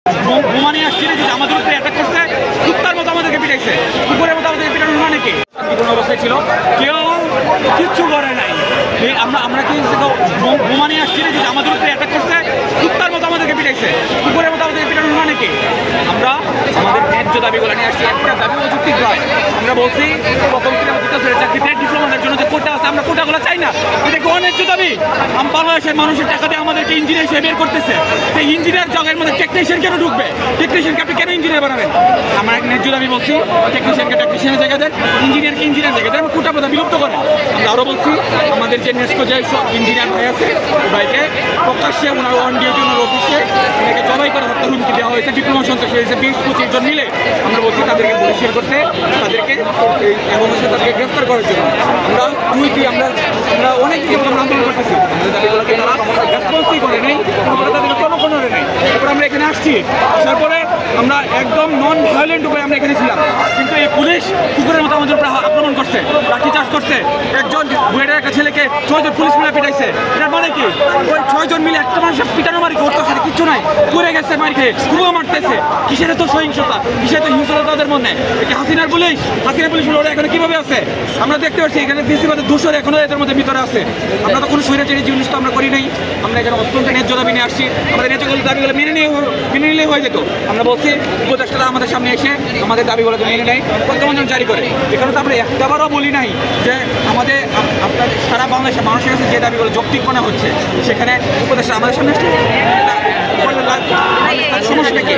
বোমা নিয়ে আসছে যে আমাদের উপরে অ্যাটাক করছে, কুত্তার মতো আমাদেরকে পিটাইছে, কুকুরের মতো আমাদেরকে পিটানোর মানে কি? শান্তিপূর্ণ অবস্থায় ছিল, কেউ কিচ্ছু করে নাই। আমরা কি বোমা নিয়ে আসছি যে আমাদের উপরে অ্যাটাক করছে, কুত্তার মতো আমাদেরকে পিটাইছে, কুকুরের মতো আমাদেরকে পিটানোর মানে কি? আমরা আমাদের ন্যায্য দাবিগুলো নিয়ে আসছি। একটা দাবি অযৌক্তিক নয়। আমরা বলছি প্রথম থেকে আমাদের চাকরিতে ডিপ্লোমাদের জন্য যে কোটা আছে, আমরা কোটাগুলো চাই না। এটা কি অন্যায্য দাবি? বাংলাদেশের মানুষের টাকা দিয়ে আমাদেরকে ইঞ্জিনিয়ার হিসেবে বের করতেছে। সেই ইঞ্জিনিয়ার জায়গার মধ্যে টেকনিশিয়ান কেন ঢুকবে? টেকনিশিয়ানকে আপনি কেন ইঞ্জিনিয়ার বানাবেন? আমরা এক ন্যায্য দাবি বলছি, টেকনিশিয়ানকে টেকনিশিয়ানের জায়গা দেন, ইঞ্জিনিয়ারকে ইঞ্জিনিয়ার জায়গা দেন, কোটা প্রথা বিলুপ্ত করেন। আমরা আরও বলছি আমাদের যে নেস্কো যে সব ইঞ্জিনিয়ার ভাই আছে, ভাইকে প্রকাশ্যে ওনার অন ডিউটি ওনার অফিসে ওনাকে জবাই করে হত্যার হুমকি দেওয়া হয়েছে। ডিপ্লোমা সন্ত্রাসী হয়েছে 20-25 জন মিলে। আমরা বলছি তাদেরকে বহিষ্কার করতে, তাদেরকে এবং তাদেরকে গ্রেফতার করার জন্য। আমরা আমরা অনেক কিছু আমরা আন্দোলন করতেছি। আমাদের দাবিগুলোকে তারা রেসপন্সই করে নেই, আমরা তাদেরকে কোনো করে নেই। তারপরে আমরা এখানে আসছি, আসার পরে আমরা একদম নন ভায়োলেন্ট উপায়ে আমরা এখানে ছিলাম, কিন্তু এই পুলিশ কুকুরের মতো আমাদের উপরে আক্রমণ করছে, লাঠিচার্জ করছে। একজন বুয়েটের একটা ছেলেকে 6 জন পুলিশ মিলে পিটাইছে। এটার মানে কি? ওই 6 জন মিলে একটা মানুষের পিটানো মারি করতে সাথে কিচ্ছু নাই, পড়ে গেছে মারি খেয়ে, কুকুরও মারতেছে। কিসের তো সহিংসতা, কিসের তো হিংসতা তাদের মনে? হাসিনার পুলিশ ওরা এখানে কিভাবে আছে? আমরা দেখতে পাচ্ছি এখানে বেশিরভাগ দূষণ এখনো এদের মধ্যে ভিতরে আছে। আমরা তো কোনো স্বৈরাচারী জিনিস তো আমরা করি নাই। আমরা এখানে অত্যন্ত ন্যায্য দাবি নিয়ে আসছি। আমাদের ন্যায্য দাবিগুলো মেনে নিলে হয়ে যেত। আমরা বলছি উপদেষ্টারা আমাদের সামনে এসে আমাদের দাবিগুলোকে মেনে নেয়, প্রজ্ঞাপন জারি করে। এখানে তো আমরা একটাবারও বলি নাই যে আমাদের আপনার সারা বাংলাদেশের মানুষের কাছে যে দাবিগুলো যৌক্তিক মনে হচ্ছে, সেখানে উপদেষ্টা আমাদের সামনে আসলে সমস্যাটা কি?